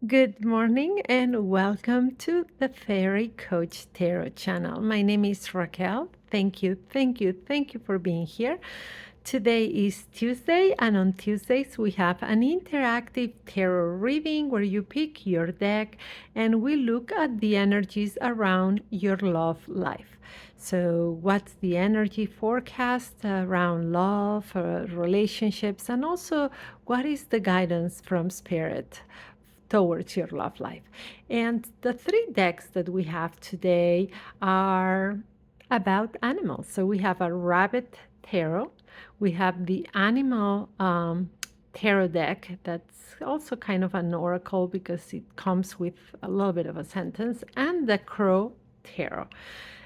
Good morning and welcome to the Fairy Coach Tarot channel. My name is Raquel. Thank you for being here. Today is Tuesday, and on Tuesdays we have an interactive tarot reading where you pick your deck and we look at the energies around your love life. So, what's the energy forecast around love, relationships, and also what is the guidance from Spirit towards your love life? And the three decks that we have today are about animals. So, we have a rabbit tarot, we have the animal tarot deck that's also kind of an oracle because it comes with a little bit of a sentence, and the crow tarot.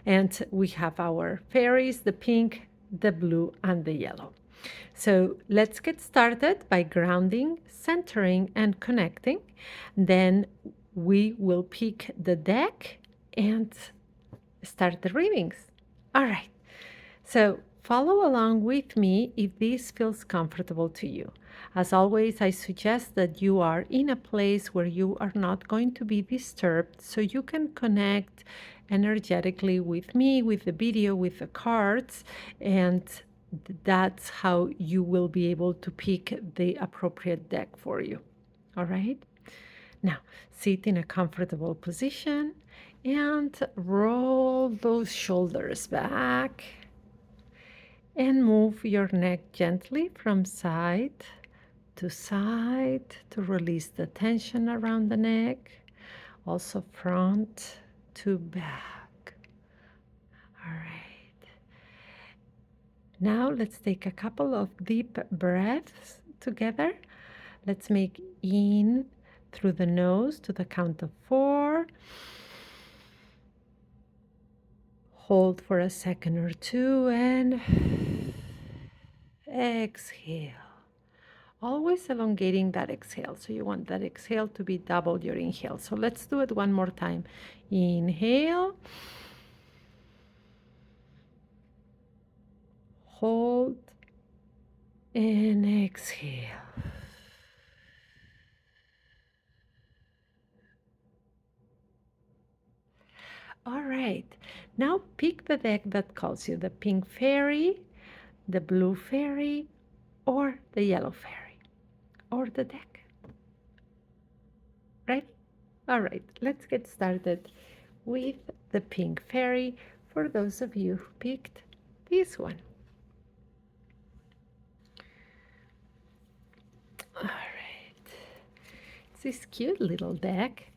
And we have our fairies, the pink, the blue, and the yellow. So let's get started by grounding, centering, and connecting. Then we will pick the deck and start the readings. All right. So follow along with me if this feels comfortable to you. As always, I suggest that you are in a place where you are not going to be disturbed so you can connect energetically with me, with the video, with the cards, and that's how you will be able to pick the appropriate deck for you. All right? Now, sit in a comfortable position and roll those shoulders back and move your neck gently from side to release the tension around the neck, also front to back. All right. Now let's take a couple of deep breaths together. Let's make in through the nose to the count of 4. Hold for a second or two and exhale. Always elongating that exhale. So you want that exhale to be double your inhale. So let's do it one more time. Inhale. Hold and exhale. All right, now pick the deck that calls you, the pink fairy, the blue fairy, or the yellow fairy, or the deck. Ready? All right, let's get started with the pink fairy for those of you who picked this one. All right, it's this cute little deck.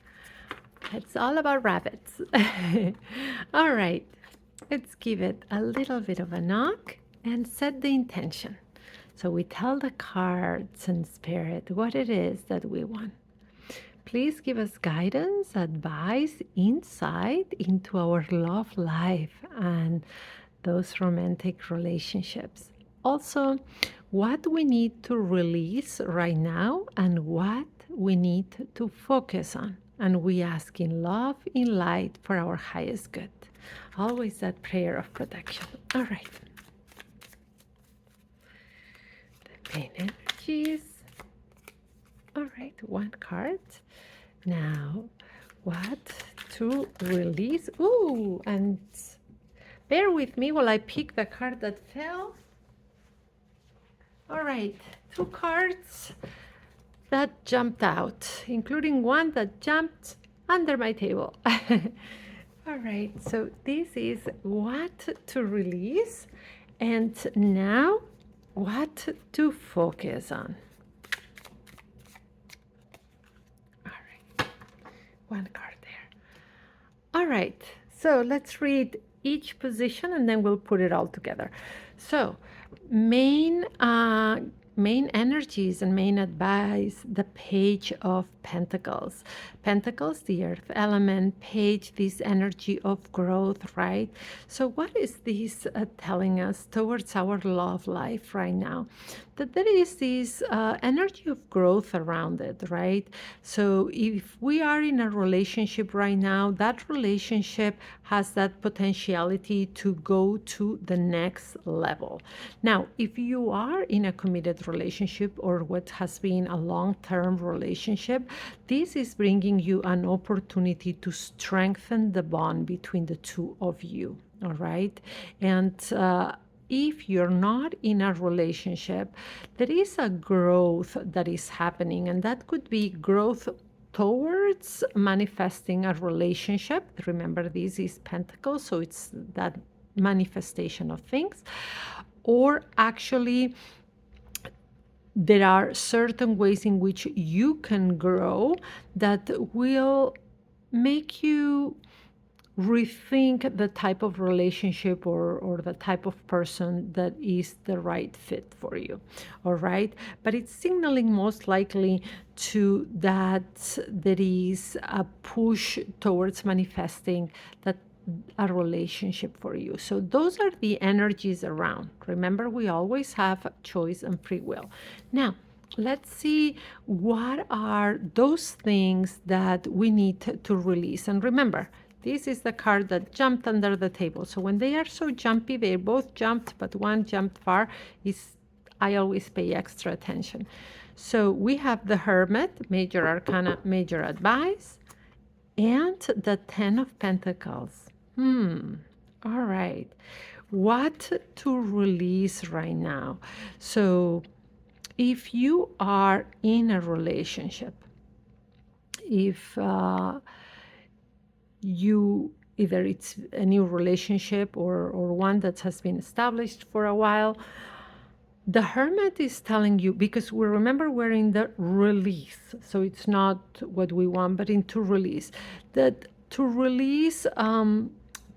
It's all about rabbits. All right, let's give it a little bit of a knock and set the intention. So we tell the cards and spirit what it is that we want. Please give us guidance, advice, insight into our love life and those romantic relationships. Also, what we need to release right now and what we need to focus on. And we ask in love, in light, for our highest good. Always that prayer of protection. All right. The pain energies. All right, one card. Now, what to release? Ooh, and bear with me while I pick the card that fell. All right, 2 cards that jumped out, including one that jumped under my table. All right, so this is what to release, and now what to focus on. All right, one card there. All right, so let's read each position and then we'll put it all together. So main energies and main advice, the Page of Pentacles. Pentacles, the earth element, page, this energy of growth, right? So what is this telling us towards our love life right now? That there is this energy of growth around it, right? So if we are in a relationship right now, that relationship has that potentiality to go to the next level. Now, if you are in a committed relationship or what has been a long-term relationship, this is bringing you an opportunity to strengthen the bond between the two of you. All right. And if you're not in a relationship, there is a growth that is happening, and that could be growth towards manifesting a relationship. Remember, this is Pentacles, so it's that manifestation of things. Or actually, there are certain ways in which you can grow that will make you rethink the type of relationship or the type of person that is the right fit for you. All right. But it's signaling most likely to that there is a push towards manifesting that a relationship for you. So those are the energies around. Remember, we always have choice and free will. Now, let's see what are those things that we need to release. And remember, this is the card that jumped under the table. So when they are so jumpy, they both jumped, but one jumped far, I always pay extra attention. So we have the Hermit, Major Arcana, Major Advice, and the Ten of Pentacles. All right. What to release right now? So if you are in a relationship, if you either it's a new relationship or one that has been established for a while, the Hermit is telling you, because we remember we're in the release, so it's not what we want, but into release, that to release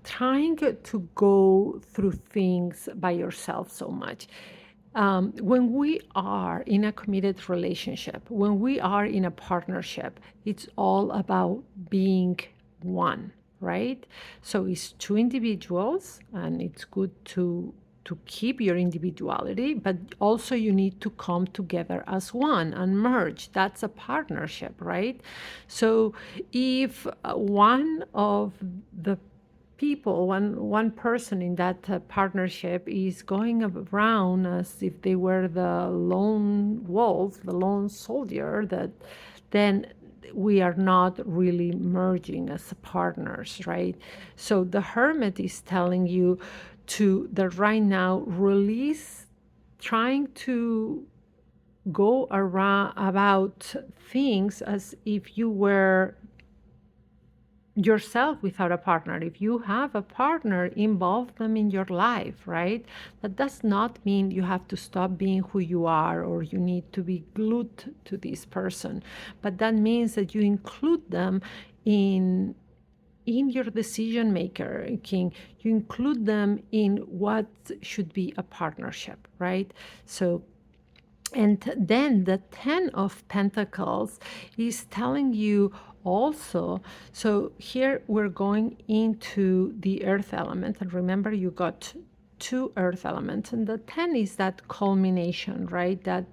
trying to go through things by yourself so much. When we are in a committed relationship, when we are in a partnership, it's all about being one, right? So it's two individuals, and it's good to keep your individuality, but also you need to come together as one and merge. That's a partnership, right? So if one of the people, one person in that partnership is going around as if they were the lone wolf, the lone soldier, that then we are not really merging as partners, right? So the Hermit is telling you to that right now, release trying to go around about things as if you were yourself without a partner. If you have a partner, involve them in your life, right? That does not mean you have to stop being who you are or you need to be glued to this person, but that means that you include them in your decision making. You include them in what should be a partnership, right? So, and then the Ten of Pentacles is telling you also, so here we're going into the earth element, and remember you got two earth elements, and the 10 is that culmination, right? That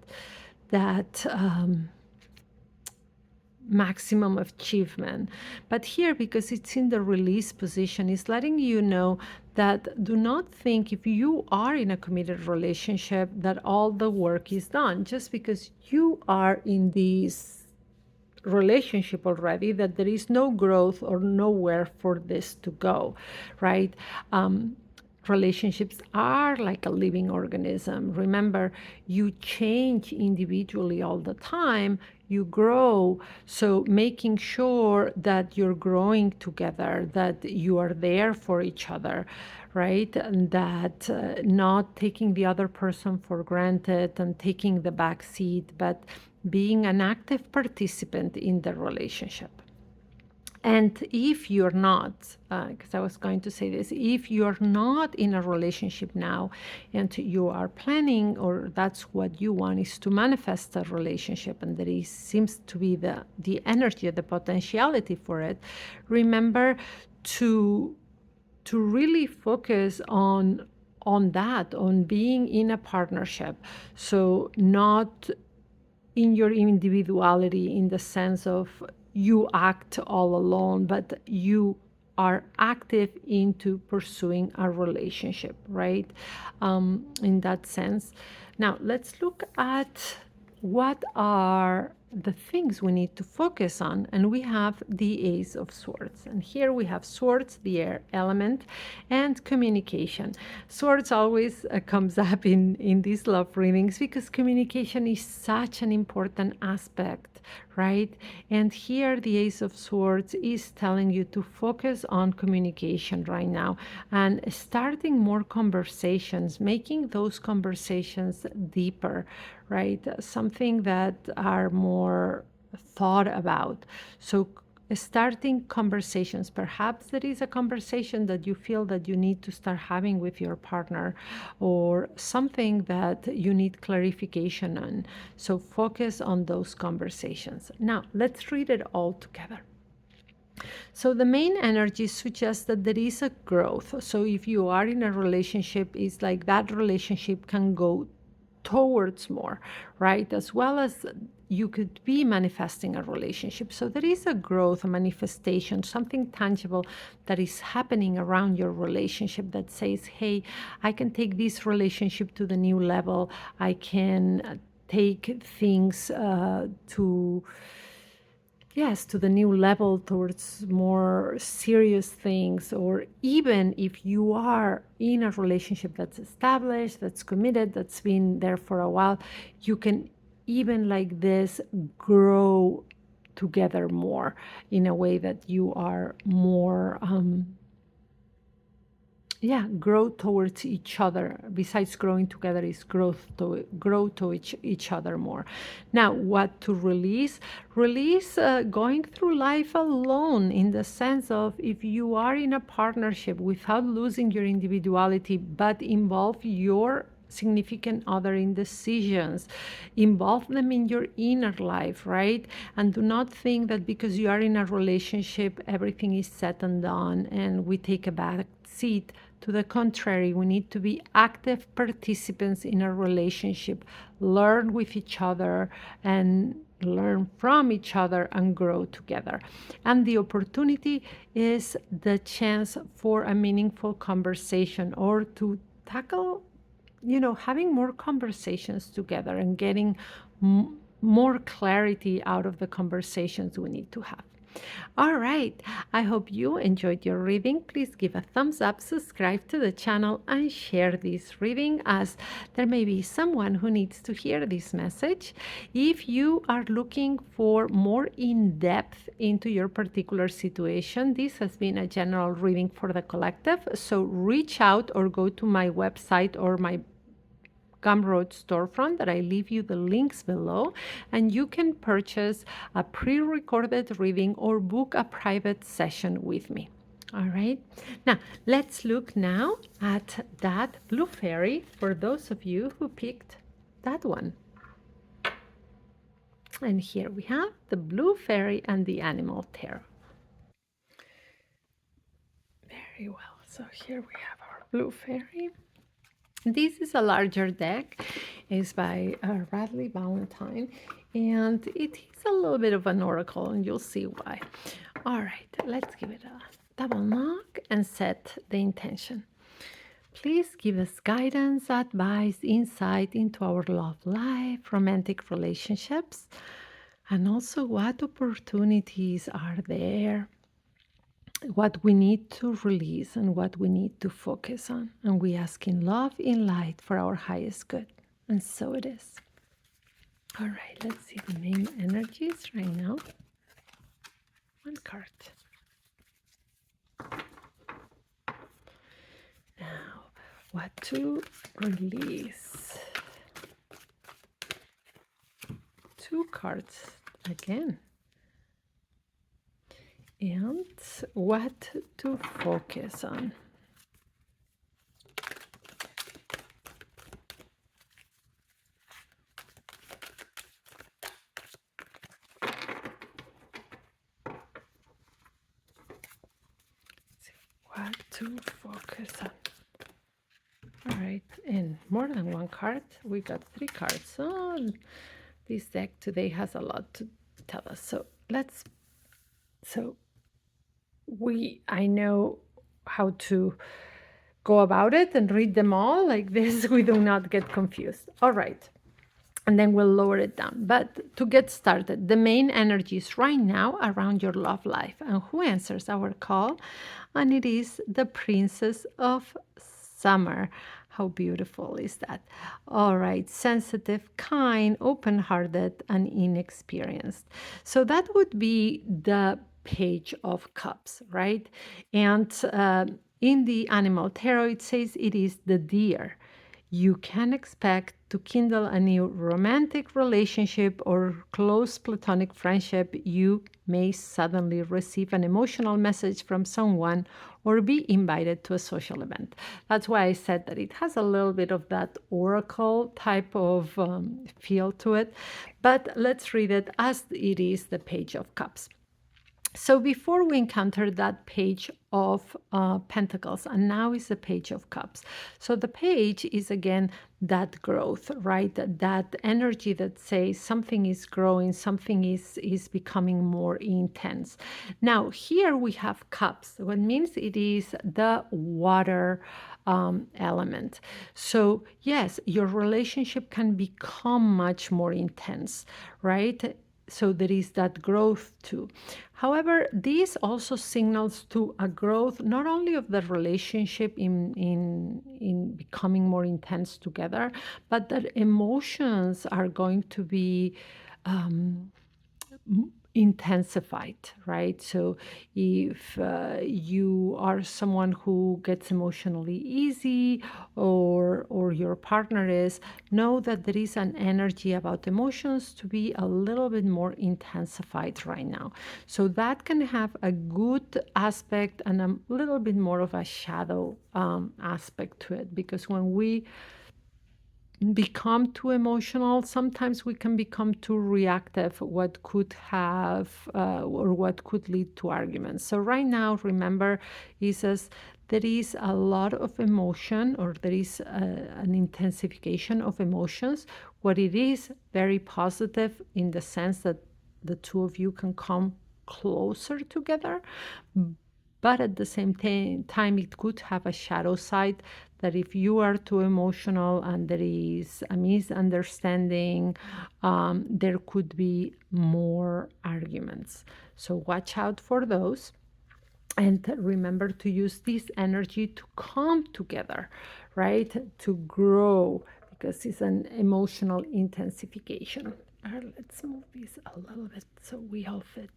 maximum achievement. But here, because it's in the release position, is letting you know that do not think if you are in a committed relationship that all the work is done. Just because you are in this relationship already, that there is no growth or nowhere for this to go, right? Relationships are like a living organism. Remember, you change individually all the time, you grow. So making sure that you're growing together, that you are there for each other, right? And that not taking the other person for granted and taking the back seat, but being an active participant in the relationship. And if you're not, because I was going to say this, if you're not in a relationship now and you are planning, or that's what you want is to manifest a relationship, and there seems to be the energy, the potentiality for it, remember to really focus on that, on being in a partnership. So not in your individuality in the sense of you act all alone, but you are active into pursuing a relationship, right? In that sense, Now, let's look at what are the things we need to focus on. And we have the Ace of Swords. And here we have swords, the air element, and communication. Swords always comes up in these love readings because communication is such an important aspect, right? And here the Ace of Swords is telling you to focus on communication right now and starting more conversations, making those conversations deeper, right? Something that are more thought about. So starting conversations, perhaps there is a conversation that you feel that you need to start having with your partner, or something that you need clarification on. So focus on those conversations. Now let's read it all together. So the main energy suggests that there is a growth. So if you are in a relationship, it's like that relationship can go towards more, right? As well as you could be manifesting a relationship. So there is a growth, a manifestation, something tangible that is happening around your relationship that says, hey, I can take this relationship to the new level. I can take things to yes, to the new level, towards more serious things. Or even if you are in a relationship that's established, that's committed, that's been there for a while, you can even like this grow together more in a way that you are more grow towards each other. Besides growing together is growth to grow to each other more. Now, what to release going through life alone, in the sense of, if you are in a partnership, without losing your individuality, but involve your significant other in decisions, involve them in your inner life, right? And do not think that because you are in a relationship everything is set and done and we take a back seat. To the contrary, we need to be active participants in a relationship, learn with each other and learn from each other and grow together. And the opportunity is the chance for a meaningful conversation, or to tackle, having more conversations together and getting more clarity out of the conversations we need to have. All right, I hope you enjoyed your reading. Please give a thumbs up, subscribe to the channel, and share this reading, as there may be someone who needs to hear this message. If you are looking for more in-depth into your particular situation, this has been a general reading for the collective. So reach out or go to my website or my Gumroad storefront that I leave you the links below, and you can purchase a pre-recorded reading or book a private session with me. All right, now let's look now at that blue fairy for those of you who picked that one. And here we have the blue fairy and the animal tarot. Very well, so here we have our blue fairy. This is a larger deck. It's by Radley Valentine, and it is a little bit of an oracle, and you'll see why. All right, let's give it a double knock and set the intention. Please give us guidance, advice, insight into our love life, romantic relationships, and also what opportunities are there, what we need to release and what we need to focus on. And we ask in love, in light, for our highest good. And so it is. All right, let's see the main energies right now. One card. Now, what to release? Two cards again. And what to focus on. What to focus on. All right, and more than one card. We got three cards. Oh, this deck today has a lot to tell us. So I know how to go about it and read them all like this. We do not get confused. All right. And then we'll lower it down. But to get started, the main energy is right now around your love life. And who answers our call? And it is the Princess of Summer. How beautiful is that? All right, sensitive, kind, open hearted, and inexperienced. So that would be the Page of Cups, right? And in the animal tarot, it says it is the deer. You can expect to kindle a new romantic relationship or close platonic friendship. You may suddenly receive an emotional message from someone or be invited to a social event. That's why I said that it has a little bit of that oracle type of feel to it. But let's read it as it is the Page of Cups. So before we encounter that Page of Pentacles, and now is the Page of Cups. So the page is again that growth, right? That energy that says something is growing, something is becoming more intense. Now here we have cups, what means it is the water element. So yes, your relationship can become much more intense, right? So there is that growth too. However, this also signals to a growth not only of the relationship in becoming more intense together, but that emotions are going to be intensified, right? So if you are someone who gets emotionally easy, or your partner is, know that there is an energy about emotions to be a little bit more intensified right now. So that can have a good aspect and a little bit more of a shadow aspect to it, because when we become too emotional, sometimes we can become too reactive, what could have or what could lead to arguments. So right now, remember, is as there is a lot of emotion, or there is an intensification of emotions. What it is very positive in the sense that the two of you can come closer together, but at the same time it could have a shadow side, that if you are too emotional and there is a misunderstanding, there could be more arguments. So watch out for those. And remember to use this energy to come together, right? To grow, because it's an emotional intensification. Let's move this a little bit so we all fit.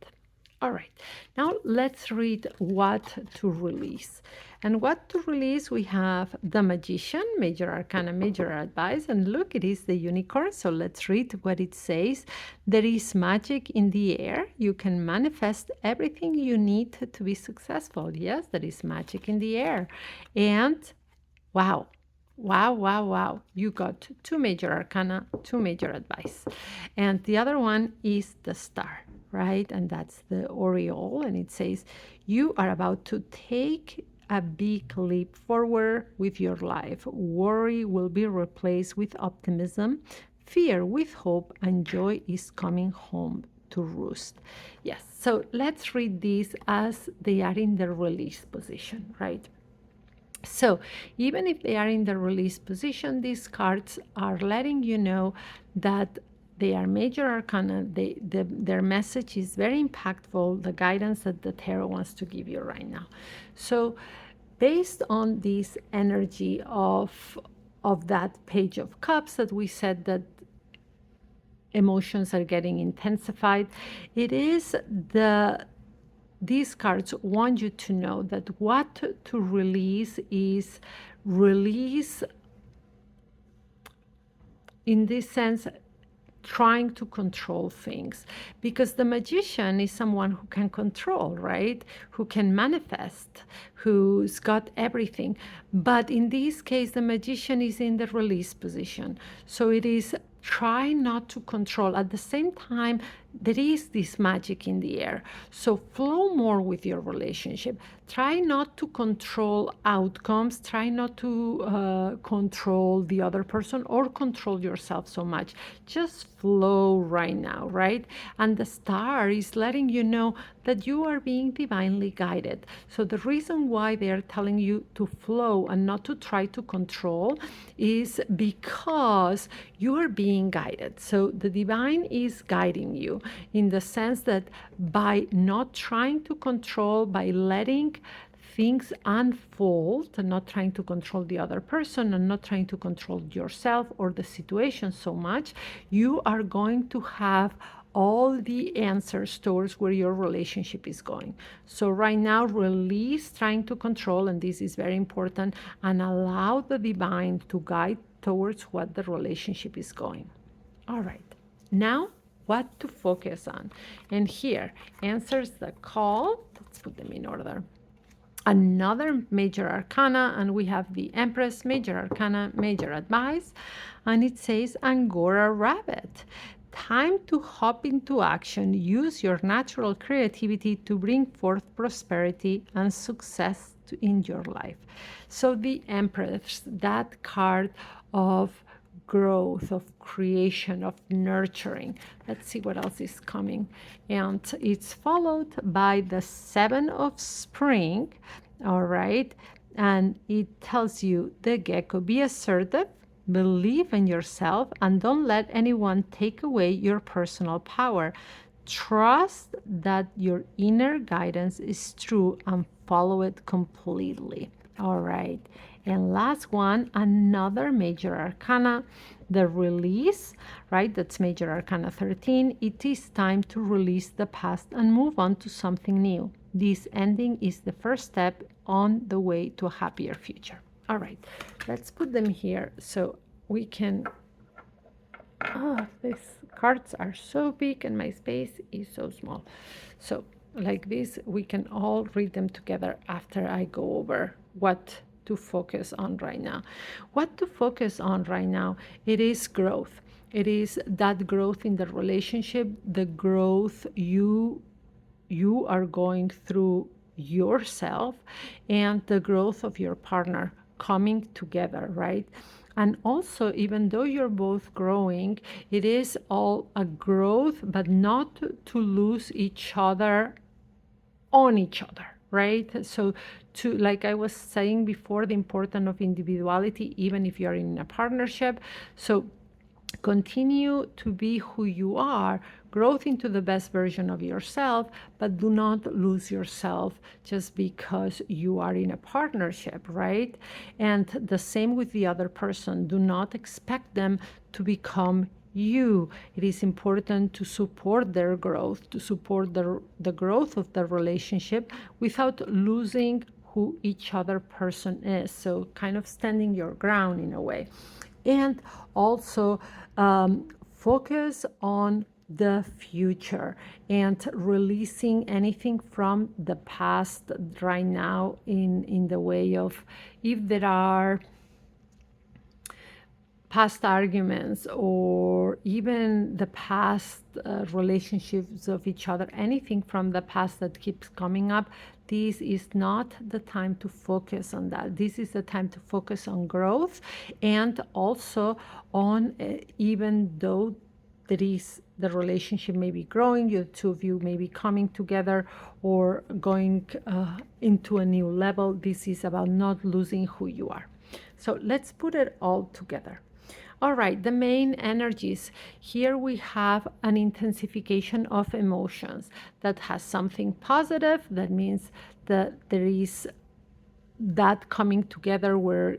All right, now let's read what to release. And what to release, we have the Magician, Major Arcana, Major Advice, and look, it is the Unicorn. So let's read what it says. There is magic in the air. You can manifest everything you need to be successful. Yes, there is magic in the air. And wow, wow, wow, wow. You got two Major Arcana, two Major Advice. And the other one is the Star, right? And that's the Oriole. And it says, you are about to take a big leap forward with your life. Worry will be replaced with optimism, fear with hope, and joy is coming home to roost. Yes, so let's read these as they are in the release position, right? So even if they are in the release position, these cards are letting you know that they are major arcana. Their message is very impactful, the guidance that the tarot wants to give you right now. So based on this energy of that Page of Cups, that we said that emotions are getting intensified, it is these cards want you to know that what to release is release, in this sense, trying to control things, because the Magician is someone who can control, right? Who can manifest, who's got everything. But in this case, the Magician is in the release position. So it is try not to control. At the same time, there is this magic in the air. So flow more with your relationship. Try not to control outcomes. Try not to control the other person or control yourself so much. Just flow right now, right? And the star is letting you know that you are being divinely guided. So the reason why they are telling you to flow and not to try to control is because you are being guided. So the divine is guiding you in the sense that by not trying to control, by letting things unfold and not trying to control the other person and not trying to control yourself or the situation so much, you are going to have all the answers towards where your relationship is going. So right now, release trying to control, and this is very important, and allow the divine to guide towards what the relationship is going. All right. Now, what to focus on? And here, answers the call. Let's put them in order. Another major arcana, and we have the Empress, major arcana, major advice, and it says Angora rabbit. Time to hop into action. Use your natural creativity to bring forth prosperity and success in your life. So the Empress, that card of growth, of creation, of nurturing. Let's see what else is coming. And it's followed by the Seven of Spring, all right? And it tells you, the gecko, be assertive, believe in yourself, and don't let anyone take away your personal power. Trust that your inner guidance is true and follow it completely. All right. And last one, another major arcana, the release, right? That's major arcana 13. It is time to release the past and move on to something new. This ending is the first step on the way to a happier future. All right, let's put them here so we can, these cards are so big and my space is so small. So like this, we can all read them together after I go over what to focus on right now. What to focus on right now, it is growth. It is that growth in the relationship, the growth you are going through yourself, and the growth of your partner coming together, right? And also, even though you're both growing, it is all a growth, but not to lose each other on each other, right? So to, like I was saying before, the importance of individuality, even if you're in a partnership. So continue to be who you are, growth into the best version of yourself, but do not lose yourself just because you are in a partnership, right? And the same with the other person. Do not expect them to become you. It is important to support their growth, to support the growth of the relationship without losing who each other person is. So kind of standing your ground in a way. And also focus on the future and releasing anything from the past right now in the way of, if there are past arguments or even the past relationships of each other, anything from the past that keeps coming up, this is not the time to focus on that. This is the time to focus on growth, and also on, even though there is, the relationship may be growing, the two of you may be coming together or going into a new level, this is about not losing who you are. So let's put it all together. All right, the main energies. Here we have an intensification of emotions that has something positive. That means that there is that coming together where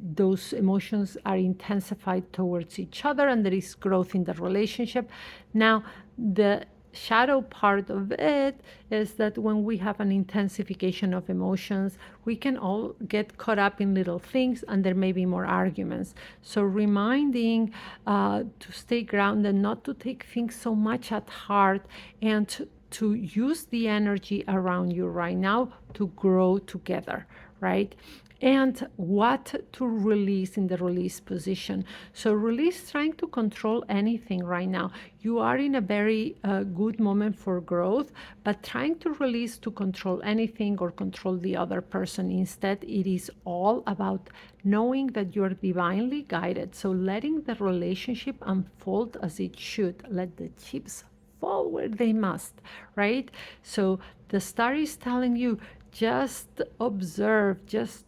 those emotions are intensified towards each other, and there is growth in the relationship. Now, the shadow part of it is that when we have an intensification of emotions, we can all get caught up in little things, and there may be more arguments. So reminding to stay grounded, not to take things so much at heart, and to use the energy around you right now to grow together, right? and what to release in the release position. So release trying to control anything right now. You are in a very good moment for growth, but trying to release to control anything or control the other person. Instead, it is all about knowing that you're divinely guided. So letting the relationship unfold as it should. Let the chips fall where they must, right? So the star is telling you, just observe, just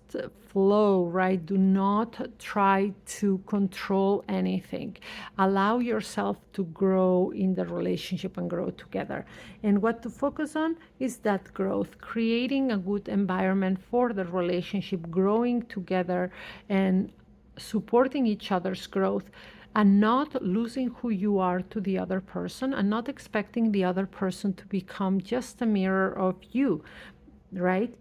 flow, right? Do not try to control anything. Allow yourself to grow in the relationship and grow together. And what to focus on is that growth, creating a good environment for the relationship, growing together and supporting each other's growth, and not losing who you are to the other person, and not expecting the other person to become just a mirror of you, right?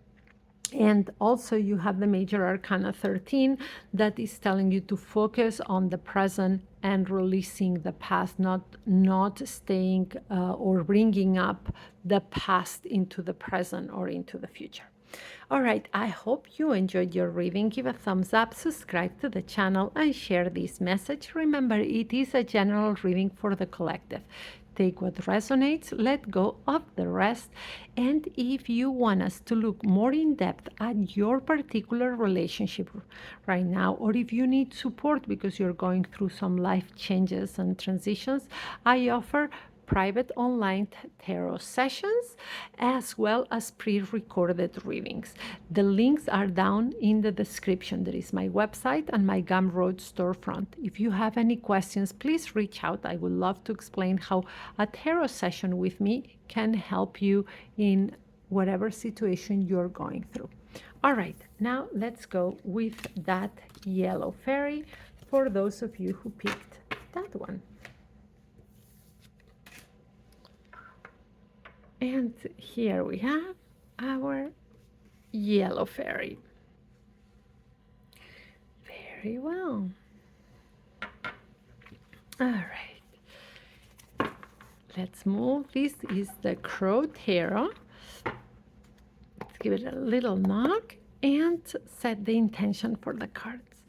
And also you have the major arcana 13 that is telling you to focus on the present and releasing the past, not staying or bringing up the past into the present or into the future. All right, I hope you enjoyed your reading. Give a thumbs up, subscribe to the channel, and share this message. Remember, it is a general reading for the collective. Take what resonates, let go of the rest. And if you want us to look more in depth at your particular relationship right now, or if you need support because you're going through some life changes and transitions, I offer private online tarot sessions as well as pre-recorded readings. The links are down in the description. There is my website and my Gumroad storefront. If you have any questions, please reach out. I would love to explain how a tarot session with me can help you in whatever situation you're going through. All right, now let's go with that yellow fairy for those of you who picked that one. And here we have our yellow fairy. Very well. All right. Let's move. This is the Crow Tarot. Let's give it a little knock and set the intention for the cards.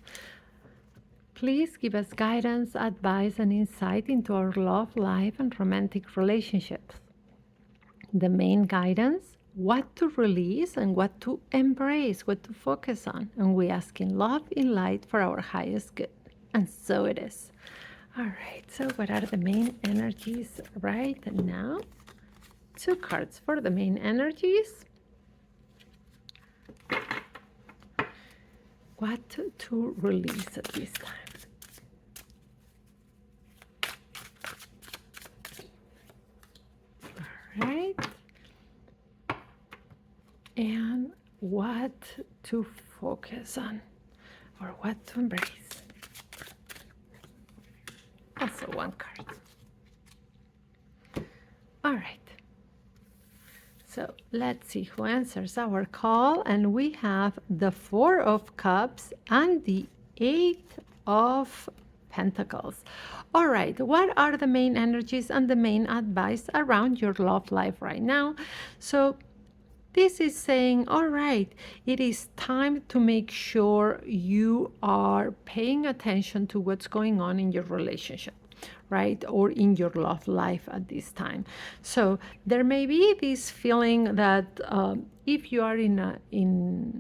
Please give us guidance, advice, and insight into our love, life, and romantic relationships. The main guidance, what to release and what to embrace, what to focus on. And we ask in love, in light, for our highest good. And so it is. All right, so what are the main energies right now? 2 cards for the main energies. What to release at this time? Right, and what to focus on or what to embrace. Also 1 card. All right, so let's see who answers our call. And we have the 4 of Cups and the 8 of Pentacles. All right, what are the main energies and the main advice around your love life right now? So this is saying, all right, it is time to make sure you are paying attention to what's going on in your relationship, right? Or in your love life at this time. So there may be this feeling that if you are in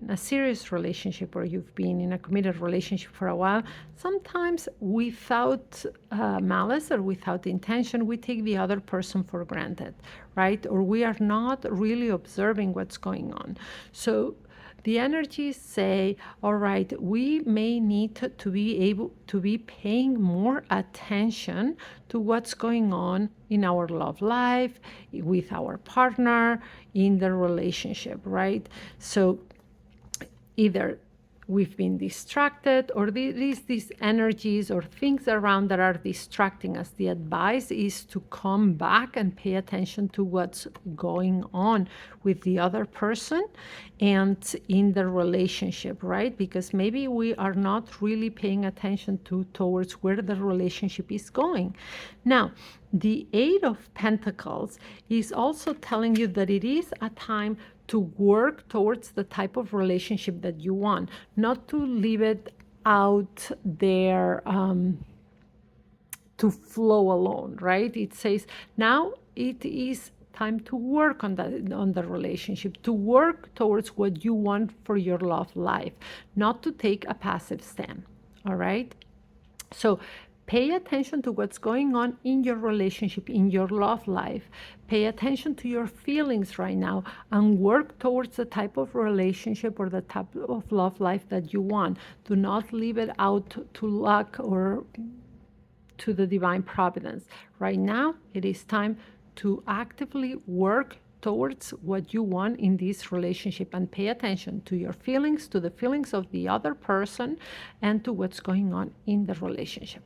a serious relationship, or you've been in a committed relationship for a while, sometimes without malice or without intention, we take the other person for granted, right? Or we are not really observing what's going on. So the energies say, all right, we may need to be able to be paying more attention to what's going on in our love life, with our partner, in the relationship, right? So either we've been distracted, or there is these energies or things around that are distracting us. The advice is to come back and pay attention to what's going on with the other person and in the relationship, right? Because maybe we are not really paying attention towards where the relationship is going. Now, The Eight of Pentacles is also telling you that it is a time to work towards the type of relationship that you want, not to leave it out there to flow alone, right? It says now it is time to work on the relationship, to work towards what you want for your love life, not to take a passive stand. All right. So pay attention to what's going on in your relationship, in your love life. Pay attention to your feelings right now and work towards the type of relationship or the type of love life that you want. Do not leave it out to luck or to the divine providence. Right now, it is time to actively work towards what you want in this relationship and pay attention to your feelings, to the feelings of the other person, and to what's going on in the relationship.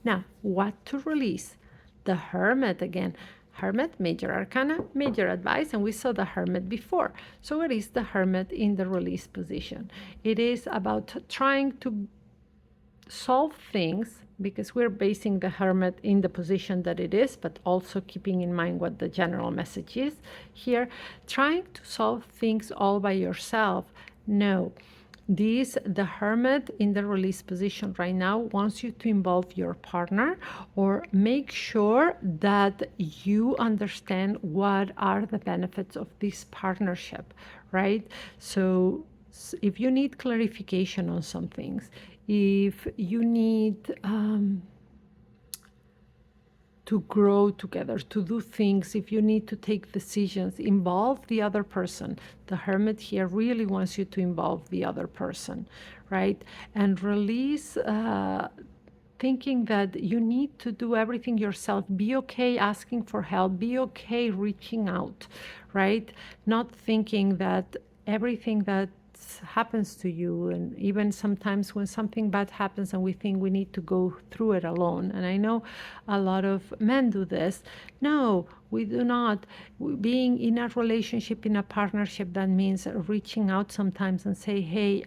Now, what to release? The Hermit again. Hermit, major arcana, major advice, and we saw the Hermit before. So it is the Hermit in the release position. It is about trying to solve things, because we're basing the Hermit in the position that it is, but also keeping in mind what the general message is here. Trying to solve things all by yourself. No. The Hermit in the release position right now wants you to involve your partner, or make sure that you understand what are the benefits of this partnership, right? So if you need clarification on some things, if you need to grow together, to do things, if you need to take decisions, involve the other person. The Hermit here really wants you to involve the other person, right? And release thinking that you need to do everything yourself. Be okay asking for help. Be okay reaching out, right? Not thinking that everything that happens to you, and even sometimes when something bad happens and we think we need to go through it alone, and I know a lot of men do this. No, we do not. Being in a relationship, in a partnership, that means reaching out sometimes and say, hey,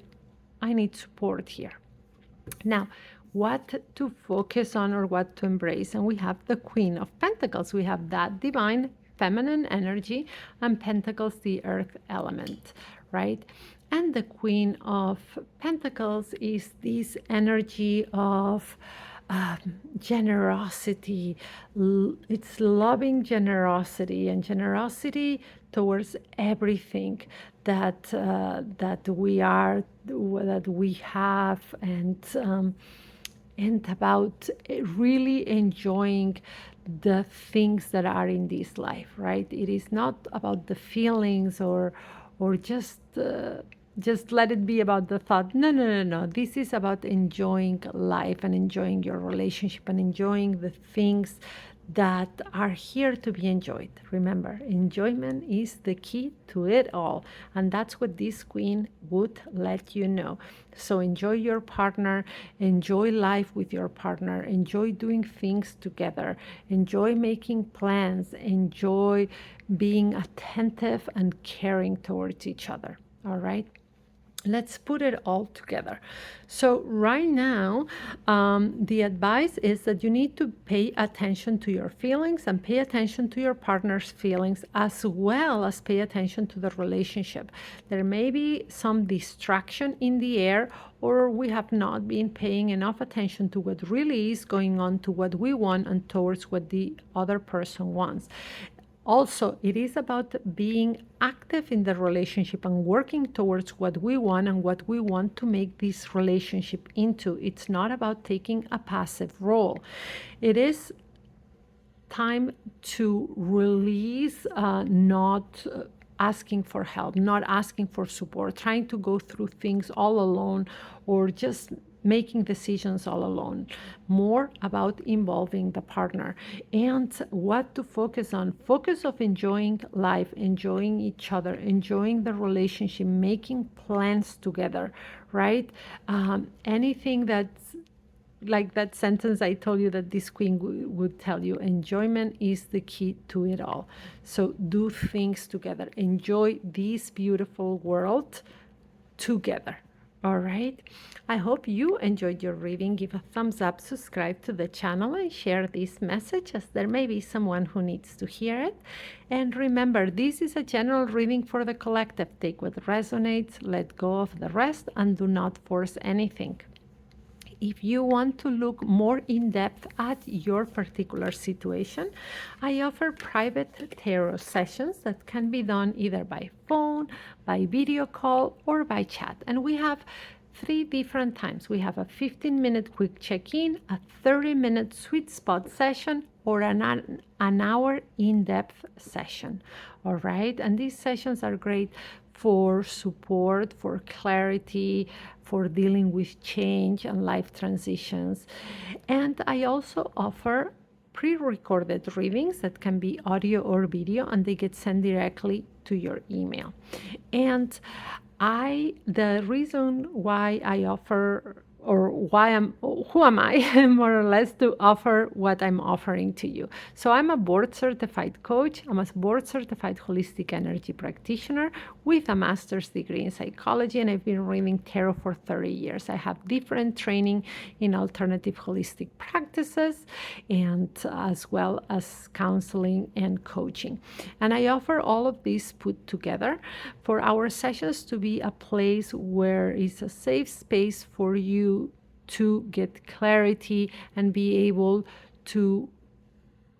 I need support here. Now, what to focus on or what to embrace? And we have the Queen of Pentacles. We have that divine feminine energy, and Pentacles, the earth element, right? And the Queen of Pentacles is this energy of generosity. It's loving generosity, and generosity towards everything that we are, that we have, and about really enjoying the things that are in this life, right? It is not about the feelings or just let it be about the thought. No, no, no, no. This is about enjoying life and enjoying your relationship and enjoying the things that are here to be enjoyed. Remember, enjoyment is the key to it all. And that's what this queen would let you know. So enjoy your partner, enjoy life with your partner, enjoy doing things together, enjoy making plans, enjoy being attentive and caring towards each other. All right? Let's put it all together. So right now, the advice is that you need to pay attention to your feelings and pay attention to your partner's feelings, as well as pay attention to the relationship. There may be some distraction in the air, or we have not been paying enough attention to what really is going on, to what we want and towards what the other person wants. Also, it is about being active in the relationship and working towards what we want and what we want to make this relationship into. It's not about taking a passive role. It is time to release, not asking for help, not asking for support, trying to go through things all alone, or just making decisions all alone. More about involving the partner. And what to focus on: focus of enjoying life, enjoying each other, enjoying the relationship, making plans together, right? Anything that's like that sentence I told you that this queen would tell you, enjoyment is the key to it all. So do things together, enjoy this beautiful world together. All right. I hope you enjoyed your reading. Give a thumbs up, subscribe to the channel, and share this message as there may be someone who needs to hear it. And remember, this is a general reading for the collective. Take what resonates, let go of the rest, and do not force anything. If you want to look more in depth at your particular situation, I offer private tarot sessions that can be done either by phone, by video call, or by chat. And we have three different times. We have a 15-minute quick check-in, a 30-minute sweet spot session, or an hour in-depth session. All right. And these sessions are great for support, for clarity, for dealing with change and life transitions. And I also offer pre-recorded readings that can be audio or video, and they get sent directly to your email. And the reason why I offer, or who am I, more or less, to offer what I'm offering to you. So I'm a board certified coach. I'm a board certified holistic energy practitioner with a master's degree in psychology, and I've been reading tarot for 30 years. I have different training in alternative holistic practices, and as well as counseling and coaching. And I offer all of these put together for our sessions to be a place where it's a safe space for you to get clarity and be able to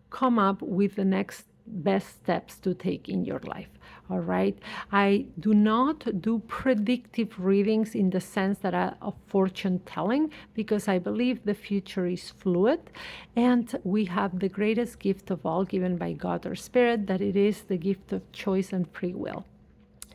come up with the next best steps to take in your life. All right. I do not do predictive readings in the sense that of fortune telling, because I believe the future is fluid, and we have the greatest gift of all given by God or Spirit, that it is the gift of choice and free will.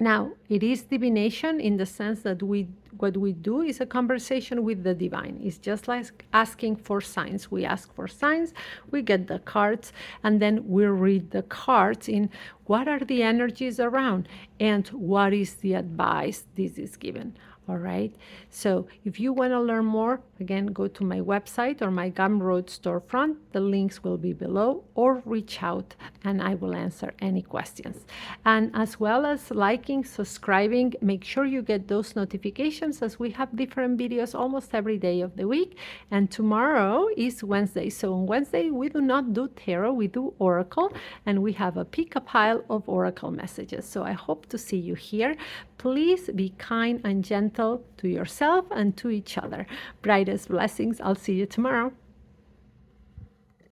Now, it is divination in the sense that what we do is a conversation with the divine. It's just like asking for signs. We ask for signs, we get the cards, and then we read the cards in what are the energies around and what is the advice this is given. All right. So if you want to learn more, again, go to my website or my Gumroad storefront. The links will be below, or reach out and I will answer any questions. And as well as liking, subscribing, make sure you get those notifications, as we have different videos almost every day of the week. And tomorrow is Wednesday. So on Wednesday, we do not do tarot, we do oracle, and we have a pick a pile of oracle messages. So I hope to see you here. Please be kind and gentle to yourself and to each other. Brightest blessings. I'll see you tomorrow.